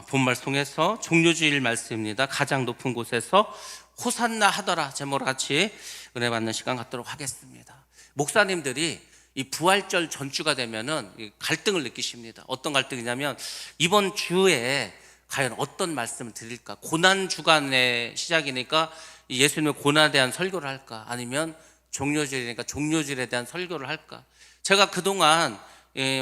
본말 통해서 종료주일 말씀입니다. 가장 높은 곳에서 호산나 하더라 제목으로 같이 은혜 받는 시간 갖도록 하겠습니다. 목사님들이 이 부활절 전주가 되면은 갈등을 느끼십니다. 어떤 갈등이냐면 이번 주에 과연 어떤 말씀을 드릴까? 고난 주간의 시작이니까 예수님의 고난에 대한 설교를 할까? 아니면 종료주일이니까 종료주일에 대한 설교를 할까? 제가 그동안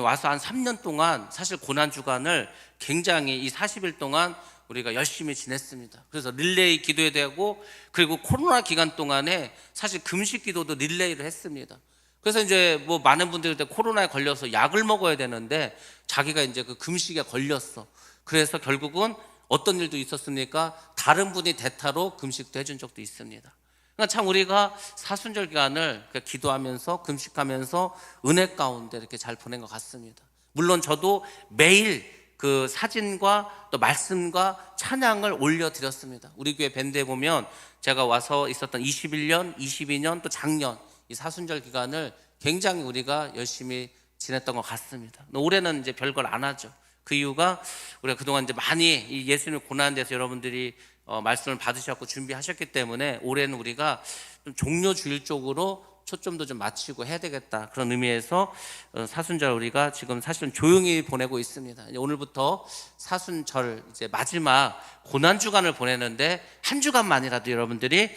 와서 한 3년 동안 사실 고난 주간을 굉장히 이 40일 동안 우리가 열심히 지냈습니다. 그래서 릴레이 기도에 되고, 그리고 코로나 기간 동안에 사실 금식 기도도 릴레이를 했습니다. 그래서 이제 뭐 많은 분들이 코로나에 걸려서 약을 먹어야 되는데 자기가 이제 그 금식에 걸렸어. 그래서 결국은 어떤 일도 있었습니까? 다른 분이 대타로 금식도 해준 적도 있습니다. 그러니까 참 우리가 사순절 기간을 기도하면서 금식하면서 은혜 가운데 이렇게 잘 보낸 것 같습니다. 물론 저도 매일 그 사진과 또 말씀과 찬양을 올려드렸습니다. 우리 교회 밴드에 보면 제가 와서 있었던 21년, 22년 또 작년 이 사순절 기간을 굉장히 우리가 열심히 지냈던 것 같습니다. 올해는 이제 별걸 안 하죠. 그 이유가 우리가 그동안 이제 많이 이 예수님을 고난에 대해서 여러분들이 말씀을 받으셨고 준비하셨기 때문에 올해는 우리가 좀 종료주일 쪽으로 초점도 좀 맞추고 해야 되겠다, 그런 의미에서 사순절 우리가 지금 사실은 조용히 보내고 있습니다. 이제 오늘부터 사순절 이제 마지막 고난주간을 보내는데 한 주간만이라도 여러분들이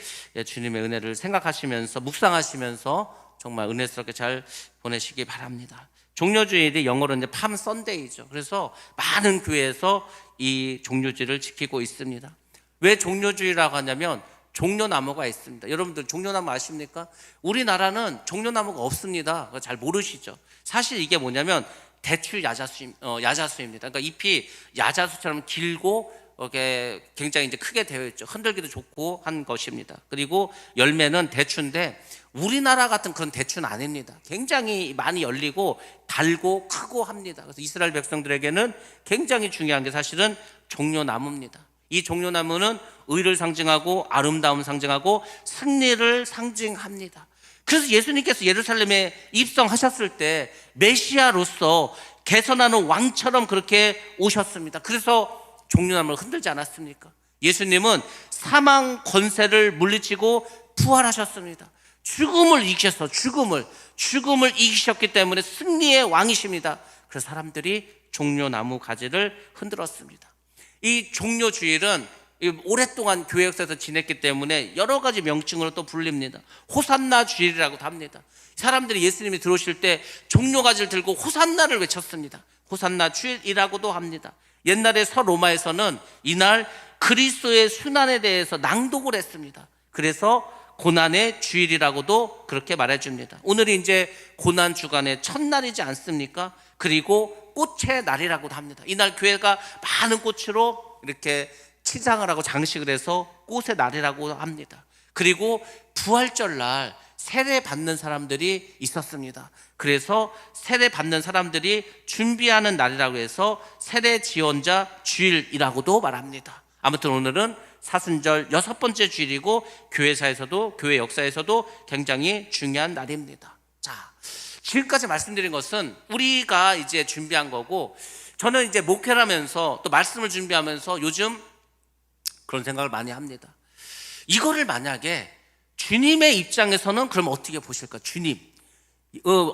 주님의 은혜를 생각하시면서 묵상하시면서 정말 은혜스럽게 잘 보내시기 바랍니다. 종료주일이 영어로는 이제 팜 선데이죠. 그래서 많은 교회에서 이 종료주일을 지키고 있습니다. 왜 종료주일이라고 하냐면 종려나무가 있습니다. 여러분들 종려나무 아십니까? 우리나라는 종려나무가 없습니다. 잘 모르시죠? 사실 이게 뭐냐면 대추 야자수입니다. 그러니까 잎이 야자수처럼 길고 이렇게 굉장히 이제 크게 되어 있죠. 흔들기도 좋고 한 것입니다. 그리고 열매는 대추인데 우리나라 같은 그런 대추는 아닙니다. 굉장히 많이 열리고 달고 크고 합니다. 그래서 이스라엘 백성들에게는 굉장히 중요한 게 사실은 종려나무입니다. 이 종려나무는 의를 상징하고 아름다움 상징하고 승리를 상징합니다. 그래서 예수님께서 예루살렘에 입성하셨을 때 메시아로서 개선하는 왕처럼 그렇게 오셨습니다. 그래서 종려나무를 흔들지 않았습니까? 예수님은 사망 권세를 물리치고 부활하셨습니다. 죽음을 이기셔서 죽음을 이기셨기 때문에 승리의 왕이십니다. 그래서 사람들이 종려나무 가지를 흔들었습니다. 이 종료주일은 오랫동안 교회 역사에서 지냈기 때문에 여러 가지 명칭으로 또 불립니다. 호산나 주일이라고도 합니다. 사람들이 예수님이 들어오실 때 종료가지를 들고 호산나를 외쳤습니다. 호산나 주일이라고도 합니다. 옛날에 서로마에서는 이날 그리스도의 순환에 대해서 낭독을 했습니다. 그래서 고난의 주일이라고도 그렇게 말해줍니다. 오늘이 이제 고난 주간의 첫날이지 않습니까? 그리고 꽃의 날이라고도 합니다. 이날 교회가 많은 꽃으로 이렇게 치장을 하고 장식을 해서 꽃의 날이라고 합니다. 그리고 부활절 날 세례 받는 사람들이 있었습니다. 그래서 세례 받는 사람들이 준비하는 날이라고 해서 세례 지원자 주일이라고도 말합니다. 아무튼 오늘은 사순절 6번째 주일이고 교회사에서도, 교회 역사에서도 굉장히 중요한 날입니다. 자, 지금까지 말씀드린 것은 우리가 이제 준비한 거고, 저는 이제 목회를 하면서 또 말씀을 준비하면서 요즘 그런 생각을 많이 합니다. 이거를 만약에 주님의 입장에서는 그럼 어떻게 보실까? 주님,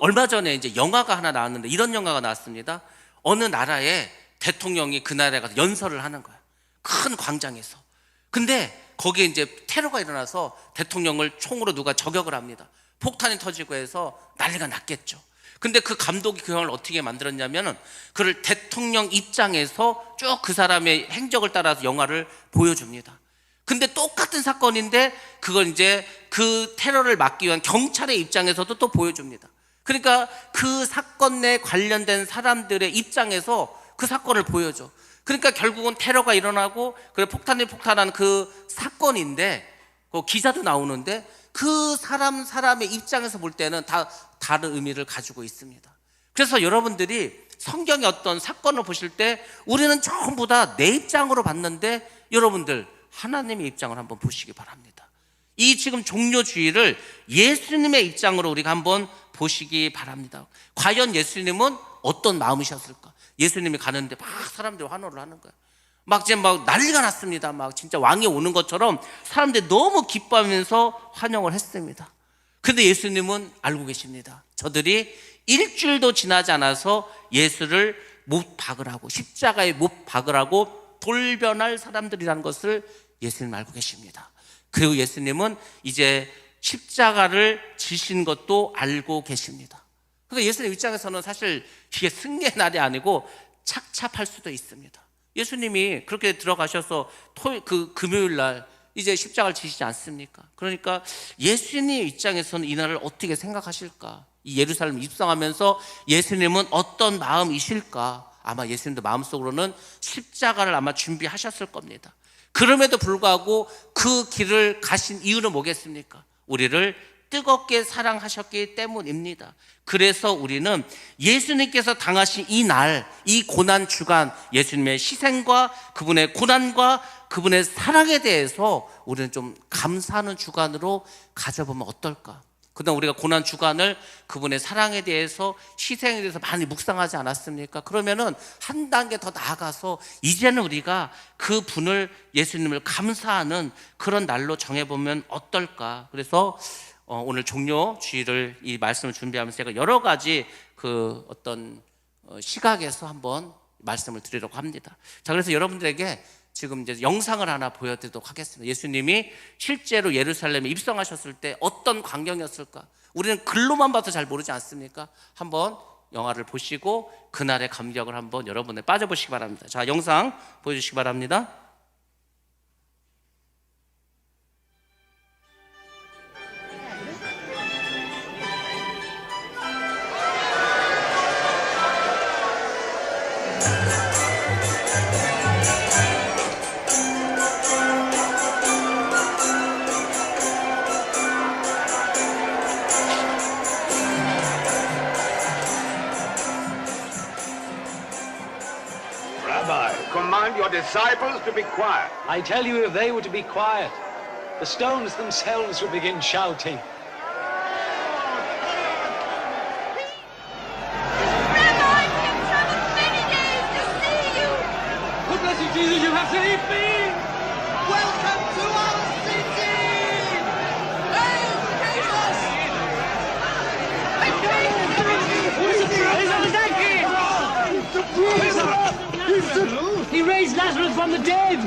얼마 전에 이제 영화가 하나 나왔는데 이런 영화가 나왔습니다. 어느 나라의 대통령이 그 나라에 가서 연설을 하는 거야. 큰 광장에서. 근데 거기에 이제 테러가 일어나서 대통령을 총으로 누가 저격을 합니다. 폭탄이 터지고 해서 난리가 났겠죠. 근데 그 감독이 그 영화를 어떻게 만들었냐면은 그를 대통령 입장에서 쭉 그 사람의 행적을 따라서 영화를 보여줍니다. 근데 똑같은 사건인데 그걸 이제 그 테러를 막기 위한 경찰의 입장에서도 또 보여줍니다. 그러니까 그 사건에 관련된 사람들의 입장에서 그 사건을 보여줘. 그러니까 결국은 테러가 일어나고 그래 폭탄이 폭탄한 그 사건인데 그 기사도 나오는데 그 사람의 입장에서 볼 때는 다 다른 의미를 가지고 있습니다. 그래서 여러분들이 성경의 어떤 사건을 보실 때 우리는 전부 다 내 입장으로 봤는데 여러분들 하나님의 입장을 한번 보시기 바랍니다. 이 지금 종료주일을 예수님의 입장으로 우리가 한번 보시기 바랍니다. 과연 예수님은 어떤 마음이셨을까? 예수님이 가는데 막 사람들이 환호를 하는 거야. 막 이제 막 난리가 났습니다. 막 진짜 왕이 오는 것처럼 사람들이 너무 기뻐하면서 환영을 했습니다. 근데 예수님은 알고 계십니다. 저들이 일주일도 지나지 않아서 예수를 못 박으라고, 십자가에 못 박으라고 돌변할 사람들이라는 것을 예수님 알고 계십니다. 그리고 예수님은 이제 십자가를 지신 것도 알고 계십니다. 그러니까 예수님 입장에서는 사실 이게 승리의 날이 아니고 착잡할 수도 있습니다. 예수님이 그렇게 들어가셔서 금요일 날 이제 십자가를 지시지 않습니까? 그러니까 예수님 입장에서는 이 날을 어떻게 생각하실까? 이 예루살렘 입성하면서 예수님은 어떤 마음이실까? 아마 예수님도 마음속으로는 십자가를 아마 준비하셨을 겁니다. 그럼에도 불구하고 그 길을 가신 이유는 뭐겠습니까? 우리를 뜨겁게 사랑하셨기 때문입니다. 그래서 우리는 예수님께서 당하신 이 날, 이 고난 주간, 예수님의 희생과 그분의 고난과 그분의 사랑에 대해서 우리는 좀 감사하는 주간으로 가져보면 어떨까? 그다음 우리가 고난 주간을 그분의 사랑에 대해서, 희생에 대해서 많이 묵상하지 않았습니까? 그러면은 한 단계 더 나아가서 이제는 우리가 그 분을, 예수님을 감사하는 그런 날로 정해보면 어떨까? 그래서 오늘 종료 주일을, 이 말씀을 준비하면서 제가 여러 가지 그 어떤 시각에서 한번 말씀을 드리려고 합니다. 자, 그래서 여러분들에게 지금 이제 영상을 하나 보여드리도록 하겠습니다. 예수님이 실제로 예루살렘에 입성하셨을 때 어떤 광경이었을까? 우리는 글로만 봐서 잘 모르지 않습니까? 한번 영화를 보시고 그날의 감격을 한번 여러분에 빠져보시기 바랍니다. 자, 영상 보여주시기 바랍니다. Command your disciples to be quiet. I tell you, if they were to be quiet, the stones themselves would begin shouting. Rabbi, we've traveled many days to see you. Oh, bless you, Jesus, you have saved me! Welcome to our city. Hail Jesus! He raised Lazarus from the dead!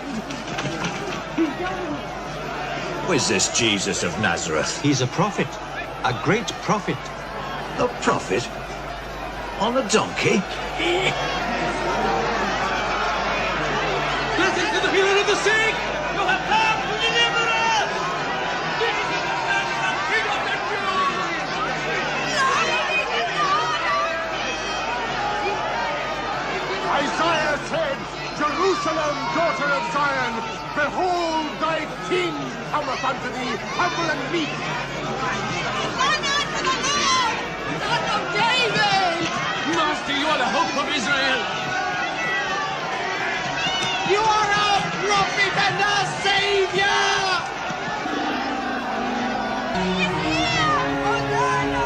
Who is this Jesus of Nazareth? He's a prophet, a great prophet. A prophet? On a donkey? Blessed to the healer of the sick! You have come to deliver us! Jesus of Nazareth, King of the Jews! Isaiah said, Jerusalem, daughter of Zion, behold, thy king cometh unto thee, humble and meek. Honor to the Lord, Son of David. Master, you are the hope of Israel! You are our prophet and our savior. He's here. Hosanna,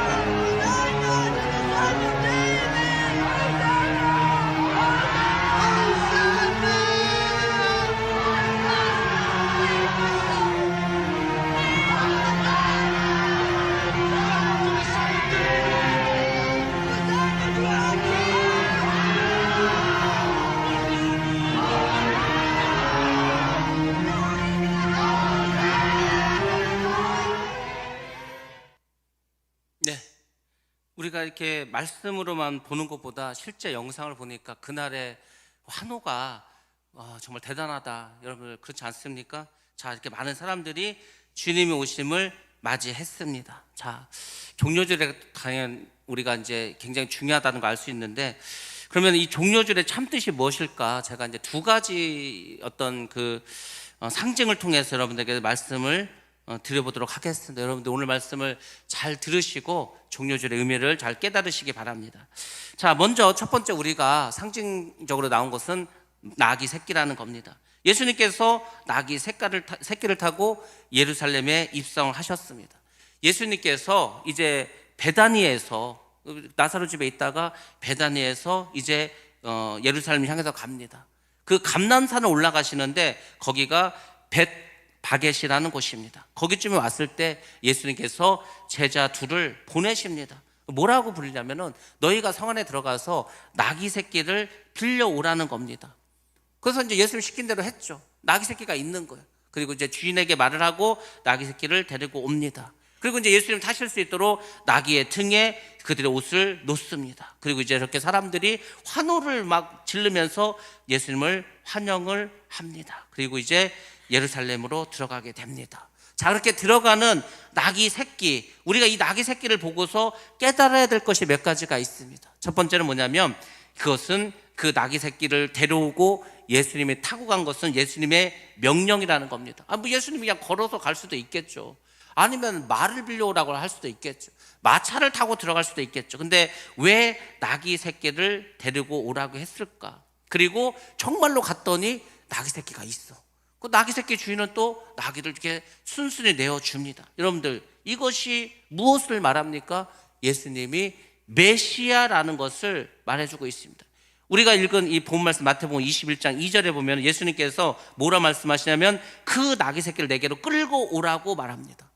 Hosanna to the Son of David. 네, 우리가 이렇게 말씀으로만 보는 것보다 실제 영상을 보니까 그날의 환호가 정말 대단하다. 여러분 그렇지 않습니까? 자, 이렇게 많은 사람들이 주님의 오심을 맞이했습니다. 자, 종료절에 당연 우리가 이제 굉장히 중요하다는 걸 알 수 있는데, 그러면 이 종료절의 참 뜻이 무엇일까? 제가 이제 두 가지 어떤 그 상징을 통해서 여러분들에게 말씀을 드려보도록 하겠습니다. 여러분들 오늘 말씀을 잘 들으시고 종료절의 의미를 잘 깨달으시기 바랍니다. 자, 먼저 첫 번째 우리가 상징적으로 나온 것은 나귀 새끼라는 겁니다. 예수님께서 나귀 새끼를 타고 예루살렘에 입성을 하셨습니다. 예수님께서 이제 베다니에서, 나사로 집에 있다가 베다니에서 이제 예루살렘을 향해서 갑니다. 그 감람산을 올라가시는데 거기가 벳바겟이라는 곳입니다. 거기쯤에 왔을 때 예수님께서 제자 둘을 보내십니다. 뭐라고 부르냐면은 너희가 성 안에 들어가서 나귀 새끼를 빌려오라는 겁니다. 그래서 이제 예수님 시킨 대로 했죠. 나귀 새끼가 있는 거예요. 그리고 이제 주인에게 말을 하고 나귀 새끼를 데리고 옵니다. 그리고 이제 예수님 타실 수 있도록 나귀의 등에 그들의 옷을 놓습니다. 그리고 이제 이렇게 사람들이 환호를 막 지르면서 예수님을 환영을 합니다. 그리고 이제 예루살렘으로 들어가게 됩니다. 자, 그렇게 들어가는 나귀 새끼, 우리가 이 나귀 새끼를 보고서 깨달아야 될 것이 몇 가지가 있습니다. 첫 번째는 뭐냐면 그것은 그 나귀 새끼를 데려오고 예수님이 타고 간 것은 예수님의 명령이라는 겁니다. 뭐 예수님이 그냥 걸어서 갈 수도 있겠죠. 아니면 말을 빌려오라고 할 수도 있겠죠. 마차를 타고 들어갈 수도 있겠죠. 근데 왜 나귀 새끼를 데리고 오라고 했을까? 그리고 정말로 갔더니 나귀 새끼가 있어. 그 나귀 새끼 주인은 또 나귀를 이렇게 순순히 내어줍니다. 여러분들, 이것이 무엇을 말합니까? 예수님이 메시아라는 것을 말해주고 있습니다. 우리가 읽은 이 본 말씀 마태복음 21장 2절에 보면 예수님께서 뭐라 말씀하시냐면 그 나귀 새끼를 내게로 끌고 오라고 말합니다.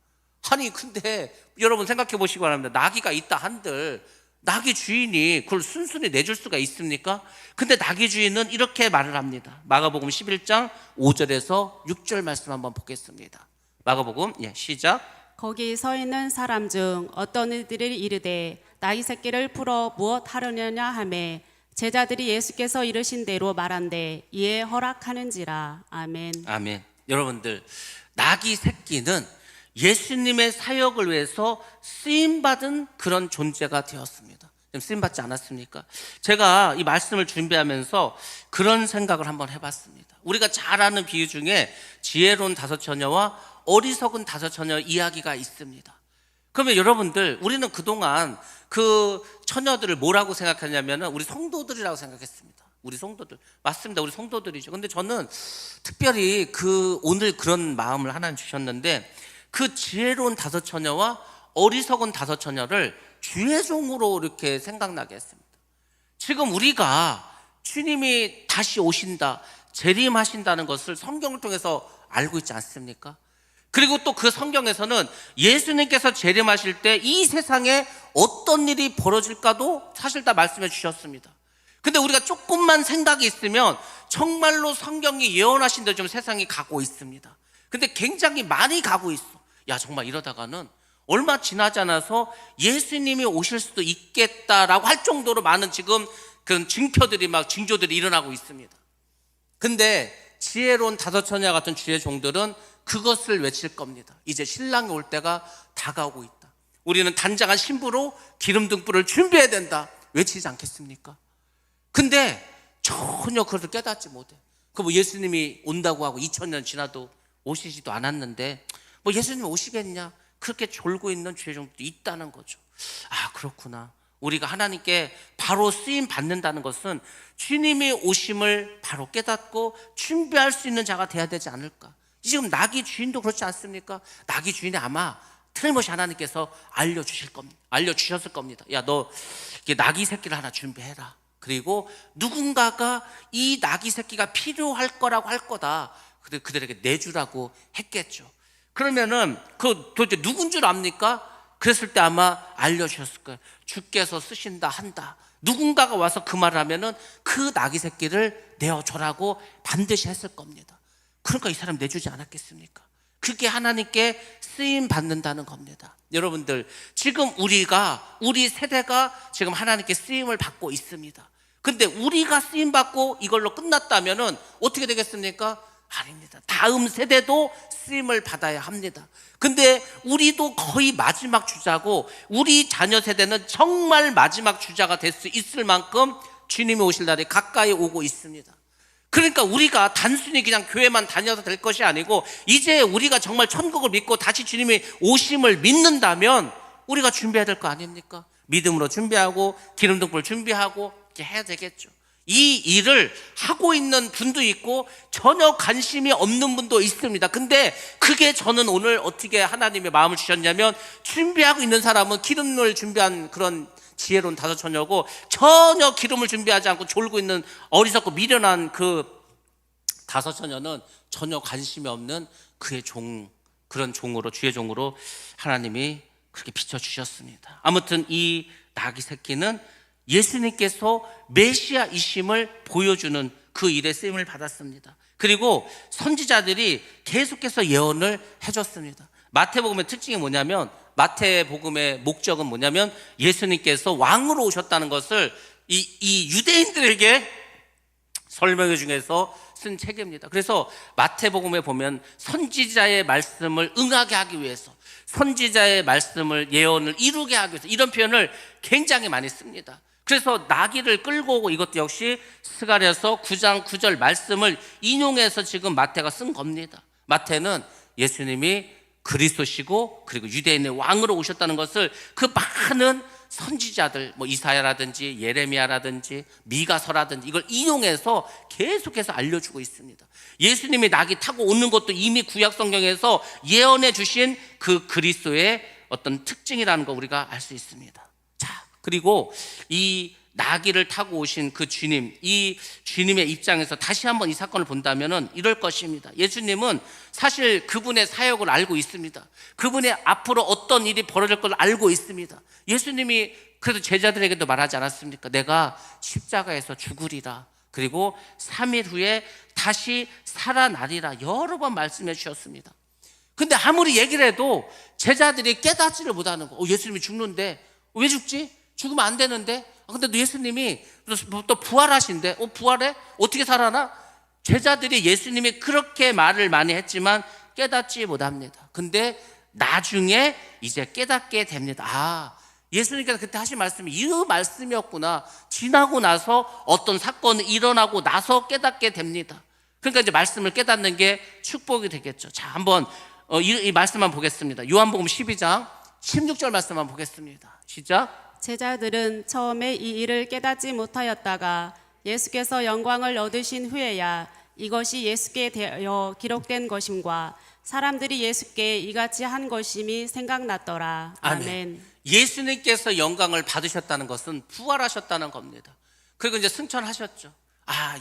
아니 근데 여러분 생각해 보시기 바랍니다. 나귀가 있다 한들 나귀 주인이 그걸 순순히 내줄 수가 있습니까? 근데 나귀 주인은 이렇게 말을 합니다. 마가복음 11장 5절에서 6절 말씀 한번 보겠습니다. 마가복음 시작. 거기 서 있는 사람 중 어떤 이들이 이르되 나귀 새끼를 풀어 무엇 하려느냐 하매 제자들이 예수께서 이르신 대로 말한대 이에 허락하는지라. 아멘. 아멘. 여러분들, 나귀 새끼는 예수님의 사역을 위해서 쓰임받은 그런 존재가 되었습니다. 쓰임받지 않았습니까? 제가 이 말씀을 준비하면서 그런 생각을 한번 해봤습니다. 우리가 잘 아는 비유 중에 지혜로운 다섯 처녀와 어리석은 다섯 처녀 이야기가 있습니다. 그러면 여러분들, 우리는 그동안 그 처녀들을 뭐라고 생각하냐면은 우리 성도들이라고 생각했습니다. 우리 성도들. 맞습니다. 우리 성도들이죠. 근데 저는 특별히 오늘 그런 마음을 하나님 주셨는데 그 지혜로운 다섯 처녀와 어리석은 다섯 처녀를 주의 종으로 이렇게 생각나게 했습니다. 지금 우리가 주님이 다시 오신다, 재림하신다는 것을 성경을 통해서 알고 있지 않습니까? 그리고 또 그 성경에서는 예수님께서 재림하실 때 이 세상에 어떤 일이 벌어질까도 사실 다 말씀해 주셨습니다. 근데 우리가 조금만 생각이 있으면 정말로 성경이 예언하신 대로 좀 세상이 가고 있습니다. 근데 굉장히 많이 가고 있어. 야, 정말 이러다가는 얼마 지나지 않아서 예수님이 오실 수도 있겠다라고 할 정도로 많은 지금 그런 징표들이 징조들이 일어나고 있습니다. 근데 지혜로운 다섯 처녀 같은 주의 종들은 그것을 외칠 겁니다. 이제 신랑이 올 때가 다가오고 있다. 우리는 단장한 신부로 기름 등불을 준비해야 된다. 외치지 않겠습니까? 근데 전혀 그것을 깨닫지 못해. 예수님이 온다고 하고 2000년 지나도 오시지도 않았는데 예수님 오시겠냐? 그렇게 졸고 있는 주의 종들도 있다는 거죠. 아, 그렇구나. 우리가 하나님께 바로 쓰임 받는다는 것은 주님이 오심을 바로 깨닫고 준비할 수 있는 자가 돼야 되지 않을까? 지금 나귀 주인도 그렇지 않습니까? 나귀 주인이 아마 틀림없이 하나님께서 알려주셨을 겁니다. 야, 너 나귀 새끼를 하나 준비해라. 그리고 누군가가 이 나귀 새끼가 필요할 거라고 할 거다. 그들에게 내주라고 했겠죠. 그러면은 도대체 누군 줄 압니까? 그랬을 때 아마 알려주셨을 거예요. 주께서 쓰신다 한다. 누군가가 와서 그 말을 하면은 그 나귀 새끼를 내어줘라고 반드시 했을 겁니다. 그러니까 이 사람 내주지 않았겠습니까? 그게 하나님께 쓰임 받는다는 겁니다. 여러분들, 지금 우리 세대가 지금 하나님께 쓰임을 받고 있습니다. 근데 우리가 쓰임 받고 이걸로 끝났다면은 어떻게 되겠습니까? 아닙니다. 다음 세대도 쓰임을 받아야 합니다. 근데 우리도 거의 마지막 주자고 우리 자녀 세대는 정말 마지막 주자가 될 수 있을 만큼 주님이 오실 날이 가까이 오고 있습니다. 그러니까 우리가 단순히 그냥 교회만 다녀서 될 것이 아니고 이제 우리가 정말 천국을 믿고 다시 주님이 오심을 믿는다면 우리가 준비해야 될 거 아닙니까? 믿음으로 준비하고 기름등불 준비하고 이렇게 해야 되겠죠. 이 일을 하고 있는 분도 있고 전혀 관심이 없는 분도 있습니다. 근데 그게 저는 오늘 어떻게 하나님의 마음을 주셨냐면 준비하고 있는 사람은 기름을 준비한 그런 지혜로운 다섯 처녀고 전혀 기름을 준비하지 않고 졸고 있는 어리석고 미련한 그 다섯 처녀는 전혀 관심이 없는 그의 그런 종으로, 주의 종으로 하나님이 그렇게 비춰주셨습니다. 아무튼 이 나귀 새끼는 예수님께서 메시아이심을 보여주는 그 일에 쓰임을 받았습니다. 그리고 선지자들이 계속해서 예언을 해줬습니다. 마태복음의 특징이 뭐냐면, 마태복음의 목적은 뭐냐면 예수님께서 왕으로 오셨다는 것을 이 유대인들에게 설명해 중에서 쓴 책입니다. 그래서 마태복음에 보면 선지자의 말씀을 응하게 하기 위해서, 선지자의 말씀을, 예언을 이루게 하기 위해서 이런 표현을 굉장히 많이 씁니다. 그래서 나귀를 끌고 오고, 이것도 역시 스가랴서 9장 9절 말씀을 인용해서 지금 마태가 쓴 겁니다. 마태는 예수님이 그리스도시고 그리고 유대인의 왕으로 오셨다는 것을 그 많은 선지자들, 뭐 이사야라든지 예레미야라든지 미가서라든지 이걸 인용해서 계속해서 알려주고 있습니다. 예수님이 낙이 타고 오는 것도 이미 구약 성경에서 예언해 주신 그 그리스도의 어떤 특징이라는 거 우리가 알 수 있습니다. 자, 그리고 이 나귀를 타고 오신 그 주님, 이 주님의 입장에서 다시 한번 이 사건을 본다면은 이럴 것입니다. 예수님은 사실 그분의 사역을 알고 있습니다. 그분의 앞으로 어떤 일이 벌어질 걸 알고 있습니다. 예수님이 그래도 제자들에게도 말하지 않았습니까? 내가 십자가에서 죽으리라, 그리고 3일 후에 다시 살아나리라 여러 번 말씀해 주셨습니다. 근데 아무리 얘기를 해도 제자들이 깨닫지를 못하는 거. 예수님이 죽는데 왜 죽지? 죽으면 안 되는데. 근데 예수님이 또 부활하신대. 부활해? 어떻게 살아나? 제자들이 예수님이 그렇게 말을 많이 했지만 깨닫지 못합니다. 근데 나중에 이제 깨닫게 됩니다. 예수님께서 그때 하신 말씀이 이 말씀이었구나. 지나고 나서 어떤 사건이 일어나고 나서 깨닫게 됩니다. 그러니까 이제 말씀을 깨닫는 게 축복이 되겠죠. 자, 한번 이 말씀만 보겠습니다. 요한복음 12장 16절 말씀만 보겠습니다. 시작. 제자들은 처음에 이 일을 깨닫지 못하였다가 예수께서 영광을 얻으신 후에야 이것이 예수께 대하여 기록된 것임과 사람들이 예수께 이같이 한 것임이 생각났더라. 아멘. 예수님께서 영광을 받으셨다는 것은 부활하셨다는 겁니다. 그리고 이제 승천하셨죠.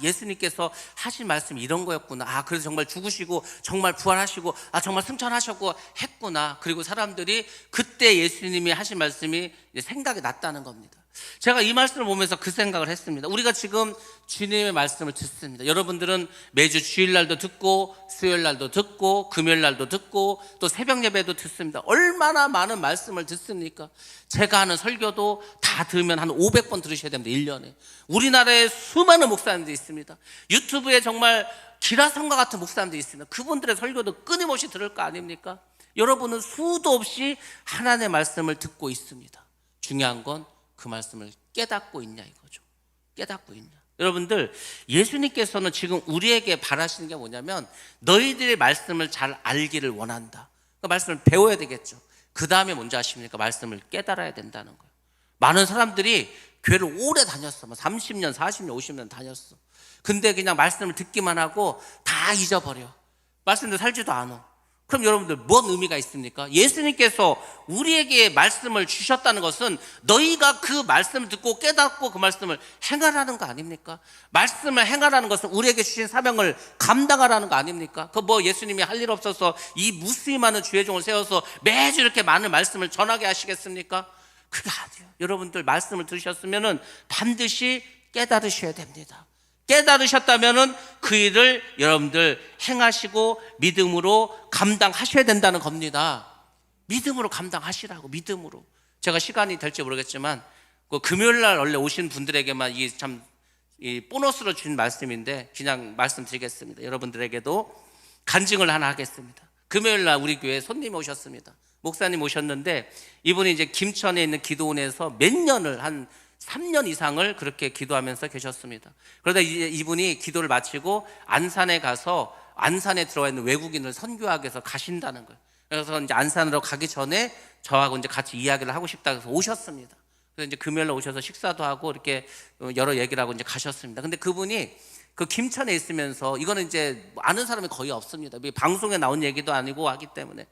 예수님께서 하신 말씀이 이런 거였구나. 그래서 정말 죽으시고 정말 부활하시고 정말 승천하셨고 했구나. 그리고 사람들이 그때 예수님이 하신 말씀이 생각이 났다는 겁니다. 제가 이 말씀을 보면서 그 생각을 했습니다. 우리가 지금 주님의 말씀을 듣습니다. 여러분들은 매주 주일날도 듣고 수요일날도 듣고 금요일날도 듣고 또 새벽 예배도 듣습니다. 얼마나 많은 말씀을 듣습니까? 제가 하는 설교도 다 들으면 한 500번 들으셔야 됩니다. 1년에. 우리나라에 수많은 목사님들이 있습니다. 유튜브에 정말 기라성과 같은 목사님들이 있습니다. 그분들의 설교도 끊임없이 들을 거 아닙니까? 여러분은 수도 없이 하나님의 말씀을 듣고 있습니다. 중요한 건 그 말씀을 깨닫고 있냐 이거죠. 깨닫고 있냐. 여러분들, 예수님께서는 지금 우리에게 바라시는 게 뭐냐면 너희들의 말씀을 잘 알기를 원한다. 그 말씀을 배워야 되겠죠. 그 다음에 뭔지 아십니까? 말씀을 깨달아야 된다는 거예요. 많은 사람들이 교회를 오래 다녔어. 30년, 40년, 50년 다녔어. 근데 그냥 말씀을 듣기만 하고 다 잊어버려. 말씀대로 살지도 않아. 그럼 여러분들 뭔 의미가 있습니까? 예수님께서 우리에게 말씀을 주셨다는 것은 너희가 그 말씀을 듣고 깨닫고 그 말씀을 행하라는 거 아닙니까? 말씀을 행하라는 것은 우리에게 주신 사명을 감당하라는 거 아닙니까? 예수님이 할 일 없어서 이 무수히 많은 주의 종을 세워서 매주 이렇게 많은 말씀을 전하게 하시겠습니까? 그게 아니에요. 여러분들 말씀을 들으셨으면 반드시 깨달으셔야 됩니다. 깨달으셨다면 그 일을 여러분들 행하시고 믿음으로 감당하셔야 된다는 겁니다. 믿음으로 감당하시라고. 믿음으로. 제가 시간이 될지 모르겠지만 금요일날 원래 오신 분들에게만 이게 참 보너스로 준 말씀인데 그냥 말씀드리겠습니다. 여러분들에게도 간증을 하나 하겠습니다. 금요일날 우리 교회에 손님이 오셨습니다. 목사님 오셨는데 이분이 이제 김천에 있는 기도원에서 몇 년을 한 3년 이상을 그렇게 기도하면서 계셨습니다. 그러다 이분이 기도를 마치고 안산에 가서 안산에 들어와 있는 외국인을 선교하기 위해서 가신다는 거예요. 그래서 이제 안산으로 가기 전에 저하고 이제 같이 이야기를 하고 싶다 해서 오셨습니다. 그래서 이제 금요일에 오셔서 식사도 하고 이렇게 여러 얘기를 하고 이제 가셨습니다. 근데 그분이 그 김천에 있으면서 이거는 이제 아는 사람이 거의 없습니다. 방송에 나온 얘기도 아니고 하기 때문에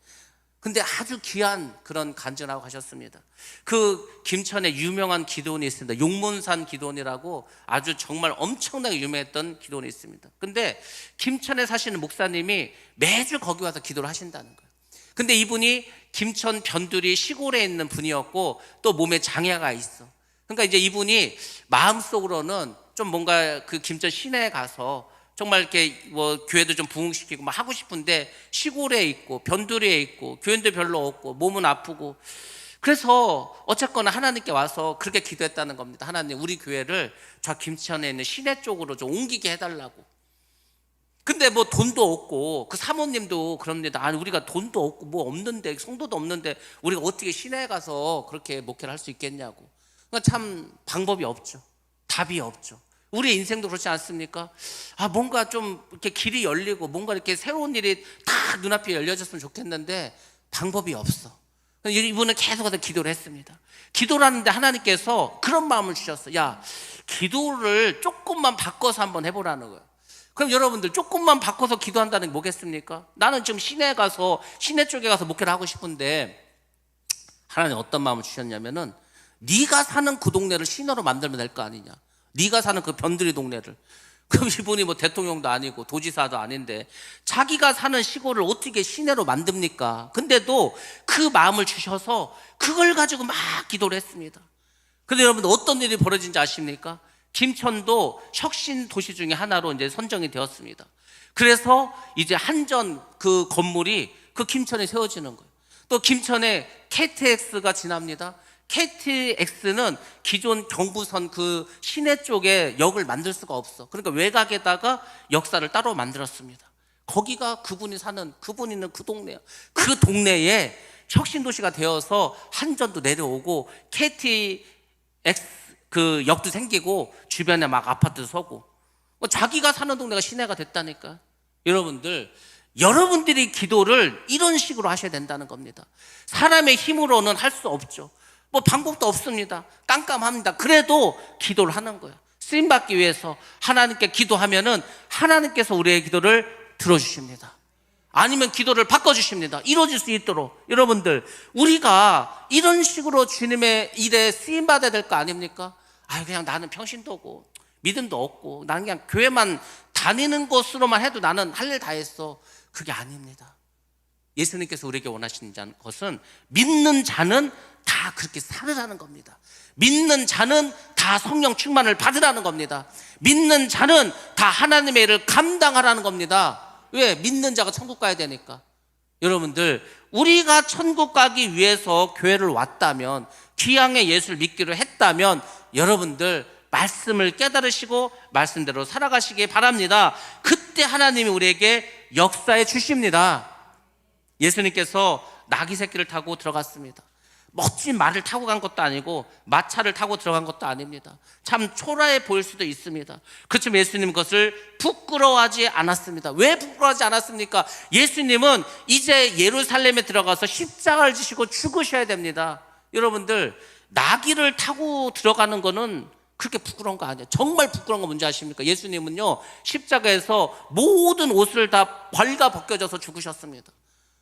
근데 아주 귀한 그런 간증하고 가셨습니다. 그 김천에 유명한 기도원이 있습니다. 용문산 기도원이라고 아주 정말 엄청나게 유명했던 기도원이 있습니다. 근데 김천에 사시는 목사님이 매주 거기 와서 기도를 하신다는 거예요. 근데 이분이 김천 변두리 시골에 있는 분이었고 또 몸에 장애가 있어. 그러니까 이제 이분이 마음속으로는 좀 뭔가 그 김천 시내에 가서 정말 이렇게 뭐 교회도 좀 부흥시키고 막 하고 싶은데 시골에 있고 변두리에 있고 교인도 별로 없고 몸은 아프고, 그래서 어쨌거나 하나님께 와서 그렇게 기도했다는 겁니다. 하나님, 우리 교회를 저 김천에 있는 시내 쪽으로 좀 옮기게 해달라고. 근데 뭐 돈도 없고, 그 사모님도 그럽니다. 아니, 우리가 돈도 없고 뭐 없는데, 성도도 없는데 우리가 어떻게 시내에 가서 그렇게 목회를 할 수 있겠냐고. 그러니까 참 방법이 없죠. 답이 없죠. 우리 인생도 그렇지 않습니까? 아, 뭔가 좀 이렇게 길이 열리고 뭔가 이렇게 새로운 일이 다 눈앞에 열려졌으면 좋겠는데 방법이 없어. 이분은 계속해서 기도를 했습니다. 기도를 하는데 하나님께서 그런 마음을 주셨어. 야, 기도를 조금만 바꿔서 한번 해보라는 거예요. 그럼 여러분들, 조금만 바꿔서 기도한다는 게 뭐겠습니까? 나는 지금 시내 쪽에 가서 목회를 하고 싶은데, 하나님 어떤 마음을 주셨냐면은, 네가 사는 그 동네를 시내로 만들면 될 거 아니냐. 네가 사는 그 변두리 동네를. 그럼 이분이 뭐 대통령도 아니고 도지사도 아닌데 자기가 사는 시골을 어떻게 시내로 만듭니까? 근데도 그 마음을 주셔서 그걸 가지고 막 기도를 했습니다. 근데 여러분, 어떤 일이 벌어진지 아십니까? 김천도 혁신 도시 중에 하나로 이제 선정이 되었습니다. 그래서 이제 한전 그 건물이 그 김천에 세워지는 거예요. 또 김천에 KTX가 지납니다. KTX는 기존 경부선 그 시내 쪽에 역을 만들 수가 없어. 그러니까 외곽에다가 역사를 따로 만들었습니다. 거기가 그분이 있는 그 동네야. 그 동네에 혁신도시가 되어서 한전도 내려오고 KTX 그 역도 생기고 주변에 막 아파트 서고, 자기가 사는 동네가 시내가 됐다니까. 여러분들이 기도를 이런 식으로 하셔야 된다는 겁니다. 사람의 힘으로는 할 수 없죠. 뭐 방법도 없습니다. 깜깜합니다. 그래도 기도를 하는 거예요. 쓰임받기 위해서 하나님께 기도하면은 하나님께서 우리의 기도를 들어주십니다. 아니면 기도를 바꿔주십니다. 이루어질 수 있도록. 여러분들, 우리가 이런 식으로 주님의 일에 쓰임받아야 될 거 아닙니까? 그냥 나는 평신도고 믿음도 없고 나는 그냥 교회만 다니는 것으로만 해도 나는 할 일 다 했어. 그게 아닙니다. 예수님께서 우리에게 원하시는 것은 믿는 자는 다 그렇게 살으라는 겁니다. 믿는 자는 다 성령 충만을 받으라는 겁니다. 믿는 자는 다 하나님의 일을 감당하라는 겁니다. 왜? 믿는 자가 천국 가야 되니까. 여러분들, 우리가 천국 가기 위해서 교회를 왔다면, 귀향의 예수를 믿기로 했다면, 여러분들 말씀을 깨달으시고 말씀대로 살아가시기 바랍니다. 그때 하나님이 우리에게 역사해 주십니다. 예수님께서 나귀 새끼를 타고 들어갔습니다. 멋진 말을 타고 간 것도 아니고 마차를 타고 들어간 것도 아닙니다. 참 초라해 보일 수도 있습니다. 그렇지만 예수님은 그것을 부끄러워하지 않았습니다. 왜 부끄러워하지 않았습니까? 예수님은 이제 예루살렘에 들어가서 십자가를 지시고 죽으셔야 됩니다. 여러분들, 나귀를 타고 들어가는 거는 그렇게 부끄러운 거 아니에요. 정말 부끄러운 거 뭔지 아십니까? 예수님은요, 십자가에서 모든 옷을 다 벌가 벗겨져서 죽으셨습니다.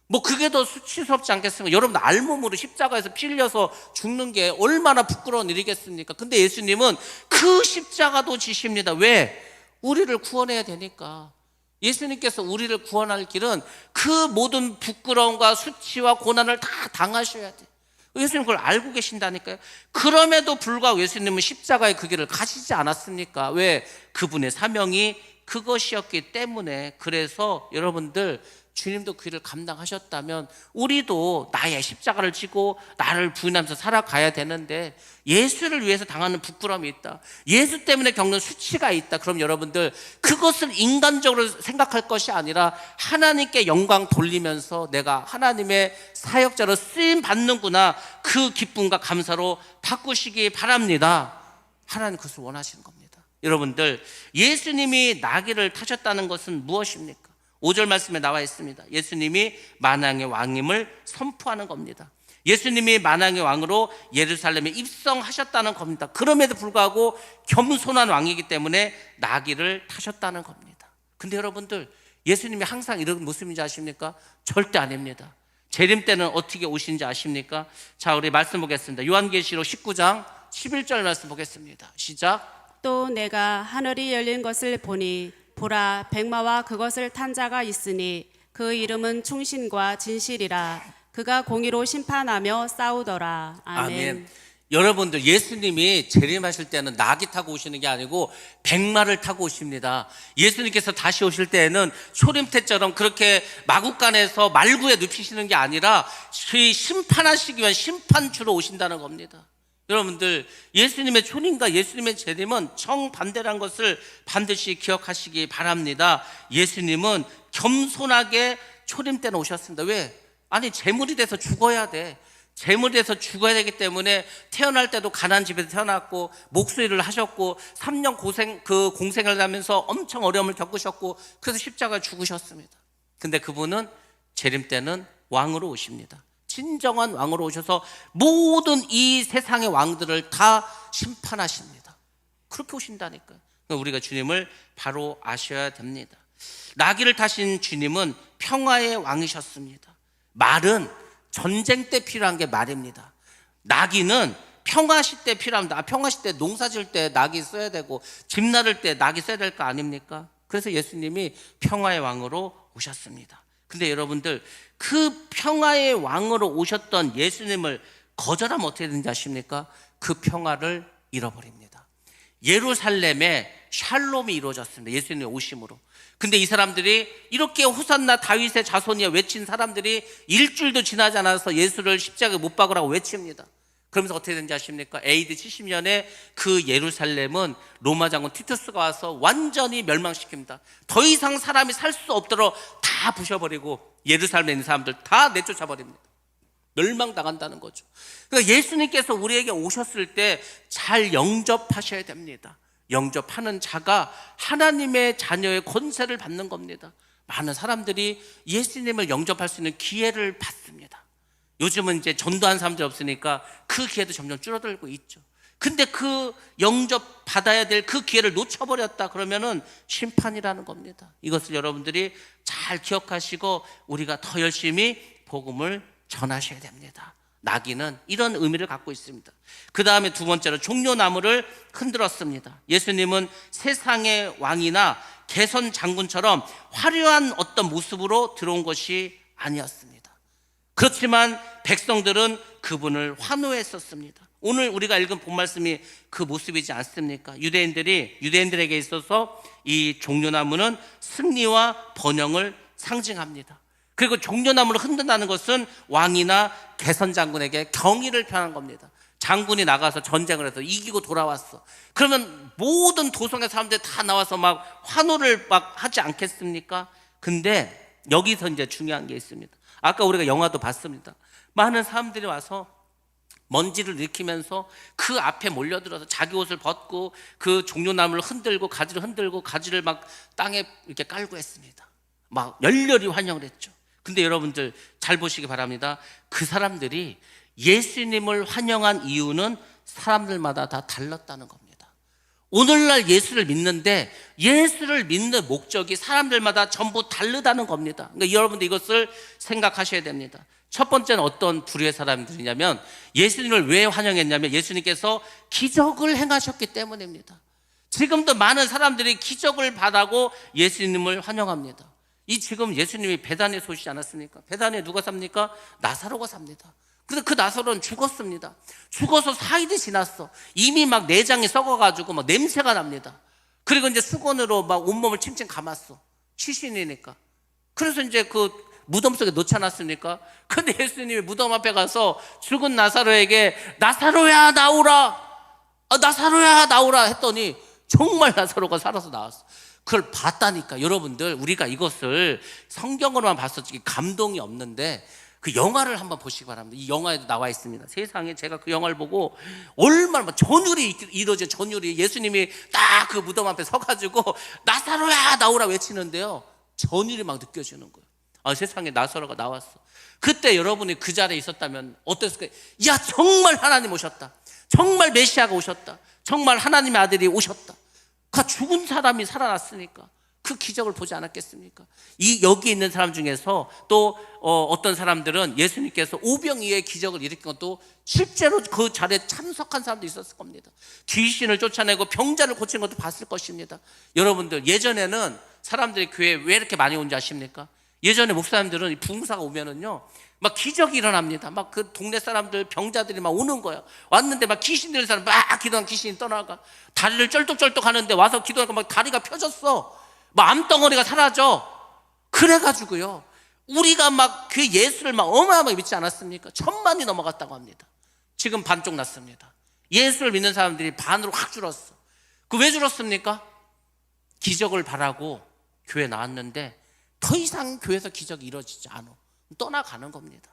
뭐 그게 더 수치스럽지 않겠습니까? 여러분, 알몸으로 십자가에서 피 흘려서 죽는 게 얼마나 부끄러운 일이겠습니까? 근데 예수님은 그 십자가도 지십니다. 왜? 우리를 구원해야 되니까. 예수님께서 우리를 구원할 길은 그 모든 부끄러움과 수치와 고난을 다 당하셔야 돼. 예수님 그걸 알고 계신다니까요. 그럼에도 불구하고 예수님은 십자가의 그 길을 가시지 않았습니까? 왜? 그분의 사명이 그것이었기 때문에. 그래서 여러분들, 주님도 그 일을 감당하셨다면 우리도 나의 십자가를 지고 나를 부인하면서 살아가야 되는데, 예수를 위해서 당하는 부끄러움이 있다, 예수 때문에 겪는 수치가 있다, 그럼 여러분들 그것을 인간적으로 생각할 것이 아니라 하나님께 영광 돌리면서 내가 하나님의 사역자로 쓰임 받는구나, 그 기쁨과 감사로 바꾸시기 바랍니다. 하나님 그것을 원하시는 겁니다. 여러분들, 예수님이 나귀를 타셨다는 것은 무엇입니까? 5절 말씀에 나와 있습니다. 예수님이 만왕의 왕임을 선포하는 겁니다. 예수님이 만왕의 왕으로 예루살렘에 입성하셨다는 겁니다. 그럼에도 불구하고 겸손한 왕이기 때문에 나귀를 타셨다는 겁니다. 근데 여러분들, 예수님이 항상 이런 모습인지 아십니까? 절대 아닙니다. 재림 때는 어떻게 오신지 아십니까? 자, 우리 말씀 보겠습니다. 요한계시록 19장 11절 말씀 보겠습니다. 시작. 또 내가 하늘이 열린 것을 보니 보라 백마와 그것을 탄 자가 있으니 그 이름은 충신과 진실이라. 그가 공의로 심판하며 싸우더라. 아멘. 여러분들, 예수님이 재림하실 때는 낙이 타고 오시는 게 아니고 백마를 타고 오십니다. 예수님께서 다시 오실 때에는 초림태처럼 그렇게 마구간에서 말구에 눕히시는 게 아니라 심판하시기 위한 심판주로 오신다는 겁니다. 여러분들, 예수님의 초림과 예수님의 재림은 정반대라는 것을 반드시 기억하시기 바랍니다. 예수님은 겸손하게 초림 때는 오셨습니다. 왜? 아니, 재물이 돼서 죽어야 돼. 재물이 돼서 죽어야 되기 때문에 태어날 때도 가난한 집에서 태어났고 목수일을 하셨고 3년 공생을 하면서 엄청 어려움을 겪으셨고 그래서 십자가에 죽으셨습니다. 근데 그분은 재림 때는 왕으로 오십니다. 진정한 왕으로 오셔서 모든 이 세상의 왕들을 다 심판하십니다. 그렇게 오신다니까요. 우리가 주님을 바로 아셔야 됩니다. 나귀를 타신 주님은 평화의 왕이셨습니다. 말은 전쟁 때 필요한 게 말입니다. 나귀는 평화 시대 필요합니다. 평화 시대 농사 지을 때 나귀 써야 되고 집 나를 때 나귀 써야 될 거 아닙니까? 그래서 예수님이 평화의 왕으로 오셨습니다. 근데 여러분들, 그 평화의 왕으로 오셨던 예수님을 거절하면 어떻게 되는지 아십니까? 그 평화를 잃어버립니다. 예루살렘에 샬롬이 이루어졌습니다. 예수님의 오심으로. 근데 이 사람들이 이렇게 호산나 다윗의 자손이야 외친 사람들이 일주일도 지나지 않아서 예수를 십자가에 못 박으라고 외칩니다. 그러면서 어떻게 된지 아십니까? AD 70년에 그 예루살렘은 로마 장군 티투스가 와서 완전히 멸망시킵니다. 더 이상 사람이 살 수 없도록 다 부셔버리고 예루살렘에 있는 사람들 다 내쫓아버립니다. 멸망당한다는 거죠. 그러니까 예수님께서 우리에게 오셨을 때 잘 영접하셔야 됩니다. 영접하는 자가 하나님의 자녀의 권세를 받는 겁니다. 많은 사람들이 예수님을 영접할 수 있는 기회를 받습니다. 요즘은 이제 전도한 사람들이 없으니까 그 기회도 점점 줄어들고 있죠. 근데 그 영접 받아야 될 그 기회를 놓쳐버렸다 그러면은 심판이라는 겁니다. 이것을 여러분들이 잘 기억하시고 우리가 더 열심히 복음을 전하셔야 됩니다. 나귀는 이런 의미를 갖고 있습니다. 그 다음에 두 번째로 종려나무를 흔들었습니다. 예수님은 세상의 왕이나 개선 장군처럼 화려한 어떤 모습으로 들어온 것이 아니었습니다. 그렇지만 백성들은 그분을 환호했었습니다. 오늘 우리가 읽은 본 말씀이 그 모습이지 않습니까? 유대인들에게 있어서 이 종려나무는 승리와 번영을 상징합니다. 그리고 종려나무를 흔든다는 것은 왕이나 개선 장군에게 경의를 표하는 겁니다. 장군이 나가서 전쟁을 해서 이기고 돌아왔어. 그러면 모든 도성의 사람들이 다 나와서 막 환호를 막 하지 않겠습니까? 근데 여기서 이제 중요한 게 있습니다. 아까 우리가 영화도 봤습니다. 많은 사람들이 와서 먼지를 일으키면서 그 앞에 몰려들어서 자기 옷을 벗고 그 종려나무를 흔들고 가지를 막 땅에 이렇게 깔고 했습니다. 막 열렬히 환영을 했죠. 근데 여러분들 잘 보시기 바랍니다. 그 사람들이 예수님을 환영한 이유는 사람들마다 다 달랐다는 겁니다. 오늘날 예수를 믿는데 예수를 믿는 목적이 사람들마다 전부 다르다는 겁니다. 그러니까 여러분들 이것을 생각하셔야 됩니다. 첫 번째는 어떤 부류의 사람들이냐면 예수님을 왜 환영했냐면 예수님께서 기적을 행하셨기 때문입니다. 지금도 많은 사람들이 기적을 바라고 예수님을 환영합니다. 이 지금 예수님이 베단에 소시지 않았습니까? 베단에 누가 삽니까? 나사로가 삽니다. 그래서 그 나사로는 죽었습니다. 죽어서 4일이 지났어. 이미 막 내장이 썩어가지고 막 냄새가 납니다. 그리고 이제 수건으로 막 온몸을 칭칭 감았어. 시신이니까. 그래서 이제 그 무덤 속에 놓지 않았습니까? 근데 예수님이 무덤 앞에 가서 죽은 나사로에게 나사로야 나오라, 나사로야 나오라 했더니 정말 나사로가 살아서 나왔어. 그걸 봤다니까. 여러분들 우리가 이것을 성경으로만 봤을 때 감동이 없는데 그 영화를 한번 보시기 바랍니다. 이 영화에도 나와 있습니다. 세상에 제가 그 영화를 보고 얼마나 전율이 이루어져. 전율이 예수님이 딱 그 무덤 앞에 서가지고 나사로야 나오라 외치는데요, 전율이 막 느껴지는 거예요. 아, 세상에 나사로가 나왔어. 그때 여러분이 그 자리에 있었다면 어땠을까요? 야, 정말 하나님 오셨다. 정말 메시아가 오셨다. 정말 하나님의 아들이 오셨다. 그 죽은 사람이 살아났으니까 그 기적을 보지 않았겠습니까? 여기 있는 사람 중에서 또 어떤 사람들은 예수님께서 오병이어의 기적을 일으킨 것도 실제로 그 자리에 참석한 사람도 있었을 겁니다. 귀신을 쫓아내고 병자를 고치는 것도 봤을 것입니다. 여러분들, 예전에는 사람들이 교회에 왜 이렇게 많이 온지 아십니까? 예전에 목사님들은 부흥사가 오면은요, 막 기적이 일어납니다. 막 그 동네 사람들, 병자들이 막 오는 거예요. 왔는데 막 귀신 들린 사람 막 기도한 귀신이 떠나가. 다리를 쩔뚝쩔뚝 하는데 와서 기도하니까 막 다리가 펴졌어. 막 암덩어리가 사라져. 그래가지고요, 우리가 막 그 예수를 막 어마어마하게 믿지 않았습니까? 1000만이 넘어갔다고 합니다. 지금 반쪽 났습니다. 예수를 믿는 사람들이 반으로 확 줄었어. 그 왜 줄었습니까? 기적을 바라고 교회 나왔는데 더 이상 교회에서 기적이 이루어지지 않아. 떠나가는 겁니다.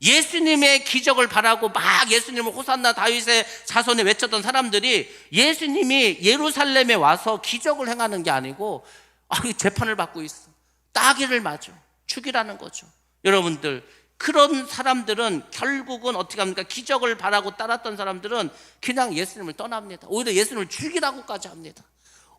예수님의 기적을 바라고 막 예수님을 호산나 다윗의 자손에 외쳤던 사람들이 예수님이 예루살렘에 와서 기적을 행하는 게 아니고 재판을 받고 있어. 따귀를 맞아. 죽이라는 거죠. 여러분들, 그런 사람들은 결국은 어떻게 합니까? 기적을 바라고 따랐던 사람들은 그냥 예수님을 떠납니다. 오히려 예수님을 죽이라고까지 합니다.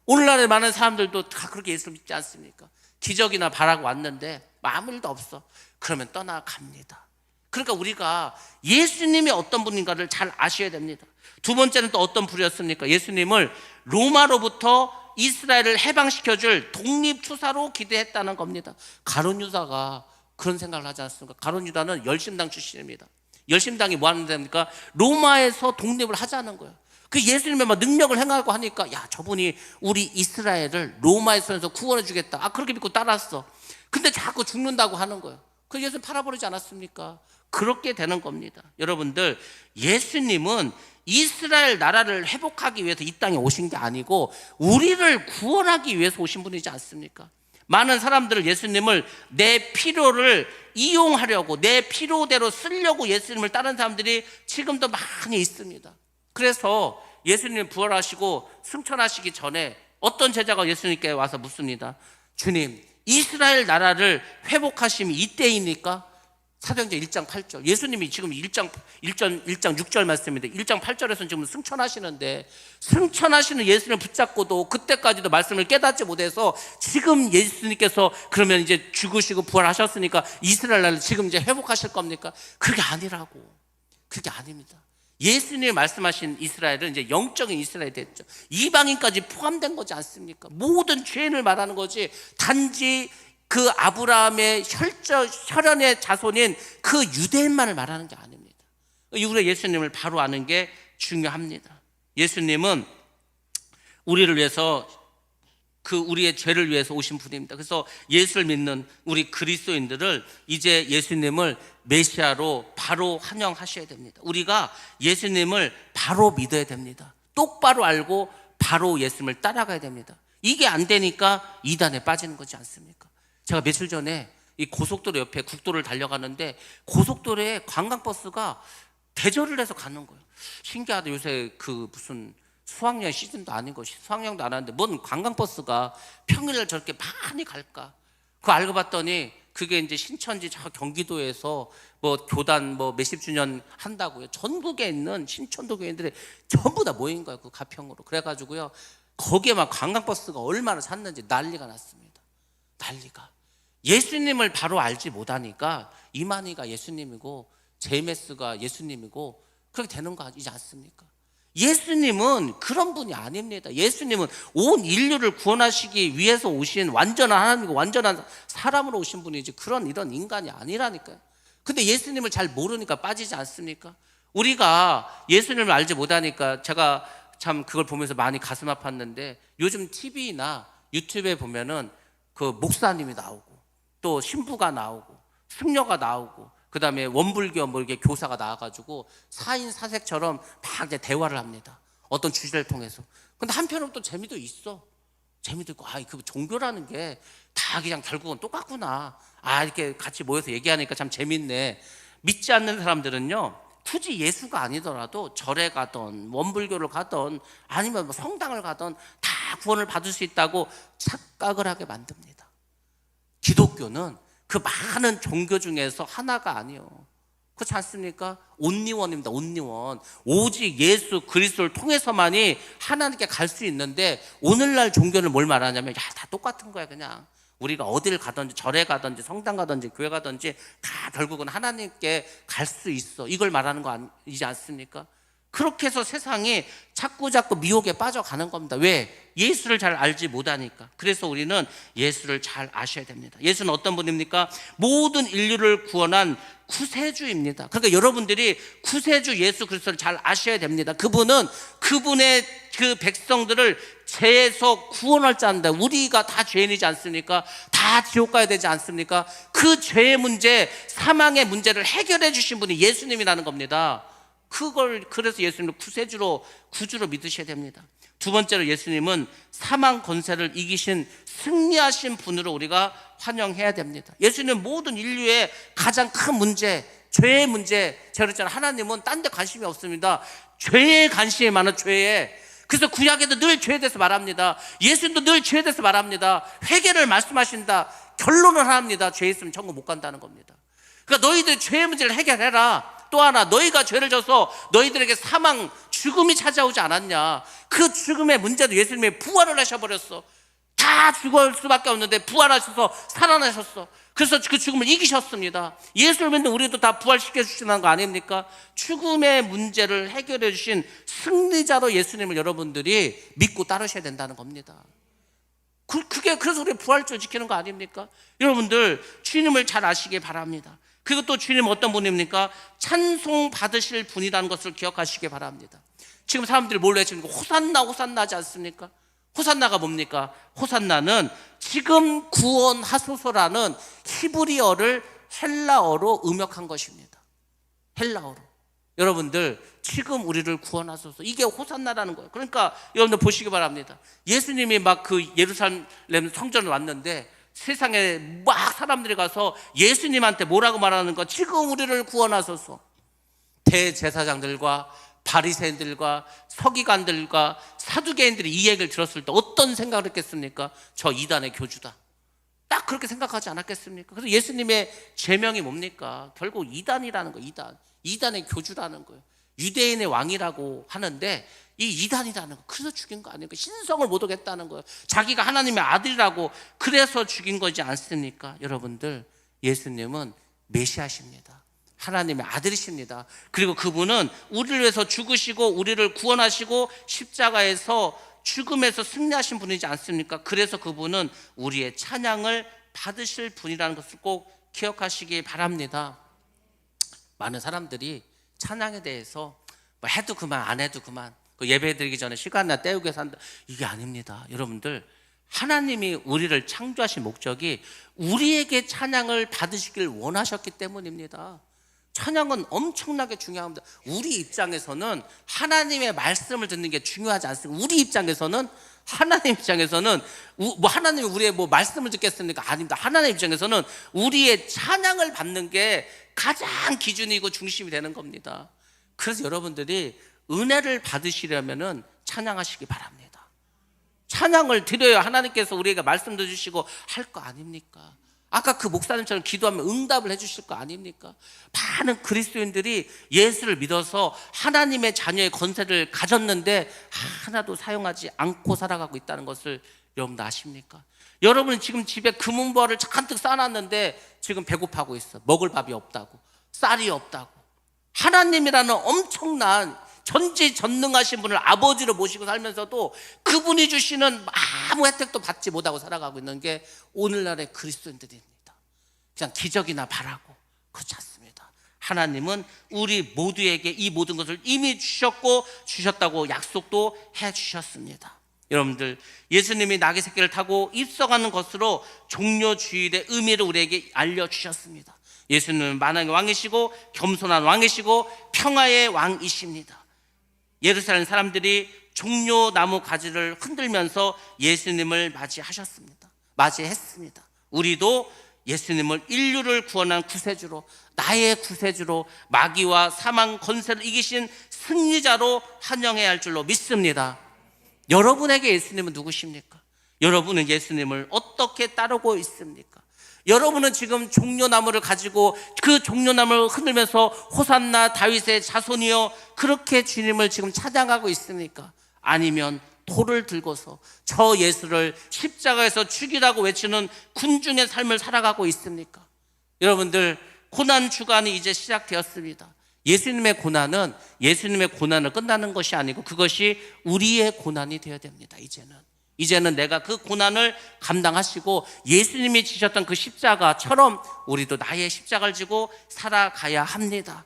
오늘날에 많은 사람들도 다 그렇게 예수를 믿지 않습니까? 기적이나 바라고 왔는데 아무 일도 없어. 그러면 떠나갑니다. 그러니까 우리가 예수님이 어떤 분인가를 잘 아셔야 됩니다. 두 번째는 또 어떤 분이었습니까? 예수님을 로마로부터 이스라엘을 해방시켜줄 독립투사로 기대했다는 겁니다. 가룟 유다가 그런 생각을 하지 않습니까? 가룟 유다는 열심당 출신입니다. 열심당이 뭐 하는 데입니까? 로마에서 독립을 하자는 거예요. 그 예수님의 막 능력을 행하고 하니까, 야, 저분이 우리 이스라엘을 로마의 손에서 구원해 주겠다. 그렇게 믿고 따랐어. 근데 자꾸 죽는다고 하는 거예요. 그 예수님 팔아버리지 않았습니까? 그렇게 되는 겁니다. 여러분들, 예수님은 이스라엘 나라를 회복하기 위해서 이 땅에 오신 게 아니고 우리를 구원하기 위해서 오신 분이지 않습니까? 많은 사람들은 예수님을 내 필요를 이용하려고, 내 필요대로 쓰려고 예수님을 따른 사람들이 지금도 많이 있습니다. 그래서 예수님 부활하시고 승천하시기 전에 어떤 제자가 예수님께 와서 묻습니다. 주님, 이스라엘 나라를 회복하심이 이때입니까? 사도행전 1장 8절. 예수님이 지금 1장 6절 말씀인데 1장 8절에서는 지금 승천하시는데, 승천하시는 예수님을 붙잡고도 그때까지도 말씀을 깨닫지 못해서 지금 예수님께서 그러면 이제 죽으시고 부활하셨으니까 이스라엘 나라를 지금 이제 회복하실 겁니까? 그게 아니라고. 그게 아닙니다. 예수님이 말씀하신 이스라엘은 이제 영적인 이스라엘이 됐죠. 이방인까지 포함된 거지 않습니까? 모든 죄인을 말하는 거지, 단지 그 아브라함의 혈연의 자손인 그 유대인만을 말하는 게 아닙니다. 우리가 예수님을 바로 아는 게 중요합니다. 예수님은 우리를 위해서, 우리의 죄를 위해서 오신 분입니다. 그래서 예수를 믿는 우리 그리스도인들을 이제 예수님을 메시아로 바로 환영하셔야 됩니다. 우리가 예수님을 바로 믿어야 됩니다. 똑바로 알고 바로 예수님을 따라가야 됩니다. 이게 안 되니까 이단에 빠지는 거지 않습니까? 제가 며칠 전에 이 고속도로 옆에 국도를 달려가는데 고속도로에 관광버스가 대절을 해서 가는 거예요. 신기하다. 요새 그 무슨 수학여행 시즌도 아니고 수학여행도 안 하는데 뭔 관광버스가 평일날 저렇게 많이 갈까? 그거 알고 봤더니 그게 이제 신천지 저 경기도에서 뭐 교단 뭐 몇십 주년 한다고요. 전국에 있는 신천도 교인들이 전부 다 모인 거예요. 그 가평으로. 그래가지고요, 거기에 막 관광버스가 얼마나 샀는지 난리가 났습니다. 난리가. 예수님을 바로 알지 못하니까 이만희가 예수님이고 제이메스가 예수님이고 그렇게 되는 거 아니지 않습니까? 예수님은 그런 분이 아닙니다. 예수님은 온 인류를 구원하시기 위해서 오신 완전한 하나님이고 완전한 사람으로 오신 분이지 이런 인간이 아니라니까요. 근데 예수님을 잘 모르니까 빠지지 않습니까? 우리가 예수님을 알지 못하니까, 제가 참 그걸 보면서 많이 가슴 아팠는데, 요즘 TV나 유튜브에 보면은 그 목사님이 나오고 또 신부가 나오고 승려가 나오고 그 다음에 원불교 뭐 이렇게 교사가 나와가지고 사인 사색처럼 막 이제 대화를 합니다. 어떤 주제를 통해서. 근데 한편으로 또 재미도 있어. 재미도 있고, 그 종교라는 게 다 그냥 결국은 똑같구나. 이렇게 같이 모여서 얘기하니까 참 재밌네. 믿지 않는 사람들은요, 굳이 예수가 아니더라도 절에 가던 원불교를 가던 아니면 뭐 성당을 가던 다 구원을 받을 수 있다고 착각을 하게 만듭니다. 기독교는 그 많은 종교 중에서 하나가 아니요. 그렇지 않습니까? 온리원입니다. 온리원. 오직 예수 그리스도를 통해서만이 하나님께 갈 수 있는데, 오늘날 종교는 뭘 말하냐면, 야, 다 똑같은 거야 그냥. 우리가 어디를 가든지 절에 가든지 성당 가든지 교회 가든지 다 결국은 하나님께 갈 수 있어, 이걸 말하는 거 아니지 않습니까? 그렇게 해서 세상이 자꾸 미혹에 빠져가는 겁니다. 왜? 예수를 잘 알지 못하니까. 그래서 우리는 예수를 잘 아셔야 됩니다. 예수는 어떤 분입니까? 모든 인류를 구원한 구세주입니다. 그러니까 여러분들이 구세주 예수 그리스도를 잘 아셔야 됩니다. 그분은 그분의 그 백성들을 죄에서 구원할 자인데, 우리가 다 죄인이지 않습니까? 다 지옥 가야 되지 않습니까? 그 죄의 문제, 사망의 문제를 해결해 주신 분이 예수님이라는 겁니다. 그래서 예수님을 구주로 믿으셔야 됩니다. 두 번째로, 예수님은 사망 권세를 이기신 승리하신 분으로 우리가 환영해야 됩니다. 예수님은 모든 인류의 가장 큰 문제, 죄의 문제, 제가 그랬잖아요. 하나님은 딴 데 관심이 없습니다. 죄에 관심이 많아, 죄에. 그래서 구약에도 늘 죄에 대해서 말합니다. 예수님도 늘 죄에 대해서 말합니다. 회개를 말씀하신다. 결론을 합니다. 죄 있으면 천국 못 간다는 겁니다. 그러니까 너희들 죄의 문제를 해결해라. 또 하나, 너희가 죄를 져서 너희들에게 사망, 죽음이 찾아오지 않았냐. 그 죽음의 문제도 예수님이 부활을 하셔버렸어. 다 죽을 수밖에 없는데 부활하셔서 살아나셨어. 그래서 그 죽음을 이기셨습니다. 예수를 믿는 우리도 다 부활시켜 주시는 거 아닙니까? 죽음의 문제를 해결해 주신 승리자로 예수님을 여러분들이 믿고 따르셔야 된다는 겁니다. 그래서 우리 부활절 지키는 거 아닙니까? 여러분들 주님을 잘 아시길 바랍니다. 그리고 또 주님 어떤 분입니까? 찬송 받으실 분이라는 것을 기억하시기 바랍니다. 지금 사람들이 뭘 외치는 거, 호산나 호산나지 않습니까? 호산나가 뭡니까? 호산나는 지금 구원하소서라는 히브리어를 헬라어로 음역한 것입니다. 헬라어로. 여러분들, 지금 우리를 구원하소서, 이게 호산나라는 거예요. 그러니까 여러분들 보시기 바랍니다. 예수님이 막 그 예루살렘 성전을 왔는데 세상에 막 사람들이 가서 예수님한테 뭐라고 말하는 거? 지금 우리를 구원하소서. 대제사장들과 바리새인들과 서기관들과 사두개인들이 이 얘기를 들었을 때 어떤 생각을 했겠습니까? 저 이단의 교주다. 딱 그렇게 생각하지 않았겠습니까? 그래서 예수님의 제명이 뭡니까? 결국 이단이라는 거예요. 이단의 교주라는 거예요. 유대인의 왕이라고 하는데 이 이단이라는 거, 그래서 죽인 거 아닙니까? 신성을 못 오겠다는 거예요. 자기가 하나님의 아들이라고 그래서 죽인 거지 않습니까? 여러분들, 예수님은 메시아십니다. 하나님의 아들이십니다. 그리고 그분은 우리를 위해서 죽으시고 우리를 구원하시고 십자가에서 죽음에서 승리하신 분이지 않습니까? 그래서 그분은 우리의 찬양을 받으실 분이라는 것을 꼭 기억하시기 바랍니다. 많은 사람들이 찬양에 대해서 뭐 해도 그만 안 해도 그만, 그 예배 드리기 전에 시간이나 때우기 위해서 한다, 이게 아닙니다. 여러분들, 하나님이 우리를 창조하신 목적이 우리에게 찬양을 받으시길 원하셨기 때문입니다. 찬양은 엄청나게 중요합니다. 우리 입장에서는 하나님의 말씀을 듣는 게 중요하지 않습니다. 우리 입장에서는, 하나님 입장에서는 뭐 하나님이 우리의 뭐 말씀을 듣겠습니까? 아닙니다. 하나님 입장에서는 우리의 찬양을 받는 게 가장 기준이고 중심이 되는 겁니다. 그래서 여러분들이 은혜를 받으시려면은 찬양하시기 바랍니다. 찬양을 드려야 하나님께서 우리에게 말씀도 주시고 할 거 아닙니까? 아까 그 목사님처럼 기도하면 응답을 해주실 거 아닙니까? 많은 그리스도인들이 예수를 믿어서 하나님의 자녀의 권세를 가졌는데 하나도 사용하지 않고 살아가고 있다는 것을 여러분 아십니까? 여러분 지금 집에 금은보화를 잔뜩 쌓아놨는데 지금 배고파하고 있어. 먹을 밥이 없다고, 쌀이 없다고. 하나님이라는 엄청난 전지전능하신 분을 아버지로 모시고 살면서도 그분이 주시는 아무 혜택도 받지 못하고 살아가고 있는 게 오늘날의 그리스도인들입니다. 그냥 기적이나 바라고, 그렇지 않습니다. 하나님은 우리 모두에게 이 모든 것을 이미 주셨다고 약속도 해주셨습니다. 여러분들, 예수님이 나귀 새끼를 타고 입성하는 것으로 종료주일의 의미를 우리에게 알려주셨습니다. 예수님은 만왕의 왕이시고 겸손한 왕이시고 평화의 왕이십니다. 예루살렘 사람들이 종려나무 가지를 흔들면서 예수님을 맞이했습니다. 우리도 예수님을 인류를 구원한 구세주로, 나의 구세주로, 마귀와 사망 권세를 이기신 승리자로 환영해야 할 줄로 믿습니다. 여러분에게 예수님은 누구십니까? 여러분은 예수님을 어떻게 따르고 있습니까? 여러분은 지금 종려나무를 가지고 그 종려나무를 흔들면서 호산나 다윗의 자손이여 그렇게 주님을 지금 찬양하고 있습니까? 아니면 돌을 들고서 저 예수를 십자가에서 죽이라고 외치는 군중의 삶을 살아가고 있습니까? 여러분들, 고난 주간이 이제 시작되었습니다. 예수님의 고난을 끝나는 것이 아니고 그것이 우리의 고난이 되어야 됩니다. 이제는 내가 그 고난을 감당하시고 예수님이 지셨던 그 십자가처럼 우리도 나의 십자가를 지고 살아가야 합니다.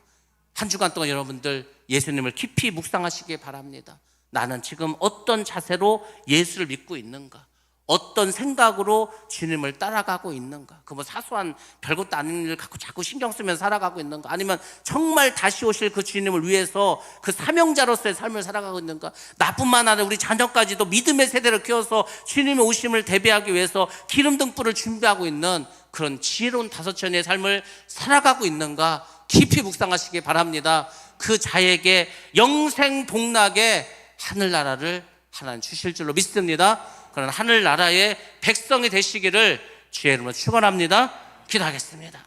한 주간 동안 여러분들 예수님을 깊이 묵상하시기 바랍니다. 나는 지금 어떤 자세로 예수를 믿고 있는가? 어떤 생각으로 주님을 따라가고 있는가? 그 뭐 사소한 별것도 아닌 일을 갖고 자꾸 신경 쓰면서 살아가고 있는가? 아니면 정말 다시 오실 그 주님을 위해서 그 사명자로서의 삶을 살아가고 있는가? 나뿐만 아니라 우리 자녀까지도 믿음의 세대를 키워서 주님의 오심을 대비하기 위해서 기름등불을 준비하고 있는 그런 지혜로운 다섯천의 삶을 살아가고 있는가? 깊이 묵상하시기 바랍니다. 그 자에게 영생복락의 하늘나라를 하나님 주실 줄로 믿습니다. 그런 하늘나라의 백성이 되시기를 주의 이름으로 축원합니다. 기도하겠습니다.